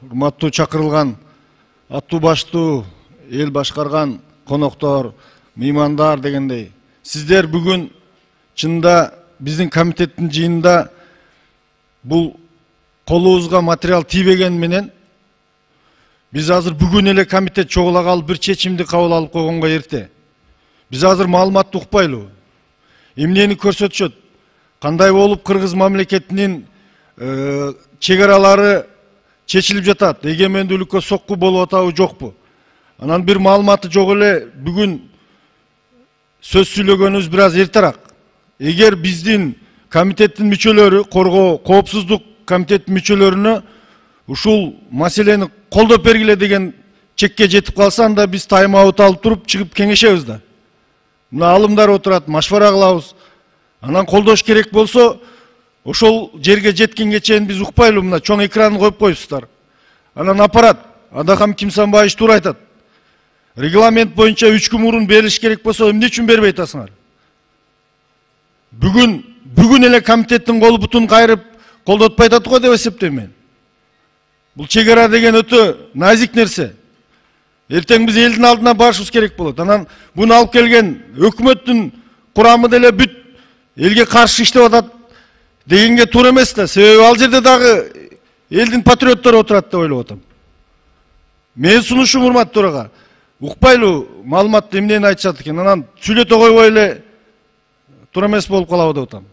урматтуу чакырылган, аттуу баштуу, эл башкарган коноктор, меймандар дегендей. Сиздер бүгүн чында биздин комитеттин жыйынында бул колубузга материал тийбеген менен биз азыр бүгүн эле комитет чогула калып бир чечимди кабыл алып койгонго эрте. Биз азыр маалыматты укпайлыбы? Эмнени көрсөтүшөт? Кандай болуп Кыргыз мамлекетинин чек аралары чечилип жатат? Эгемендүүлүккө сокку болуп атабы, жокпу? Анан бир маалыматы жок эле бүгүн сөз сүйлөгөнүбүз бир аз эртерээк. Эгер биздин комитеттин мүчөлөрү, коргоо, коопсуздук комитеттин мүчөлөрүнө ушул маселени колдоп бергиле деген чекке жетип калса, анда биз тайм-аут алып туруп чыгып кеңешебиз да. Мына алымдар отурат, машвара кылабыз. Анан колдош керек болсо, ошол жерге жеткенге чейин биз укпайлы, мына чоң экранын коюп коюпсуздар. Анан аппарат, Адахам Кимсанбаевич туура айтат. Регламент боюнча 3 күн мурун берилиш керек болсо, эмне үчүн бербей атасыңар? Бүгүн эле комитеттин колу бутун кайрып колдотпай атат го деп эсептейм мен. Бул чек ара деген өтө назик нерсе. Эртең биз элдин алдына барышыбыз керек болот. Анан буну алып келген өкмөттүн курамы деле бүт элге каршы иштеп атат дегенге туура эмес да. Себеби ал жерде дагы элдин патриоттору отурат деп ойлоп атам. Мен сунушум урматтуу төрага. Укпайлы маалыматты эмнени айтышат экен. Анан сүйлөтө койбой эле туура эмес болуп калабы деп атам.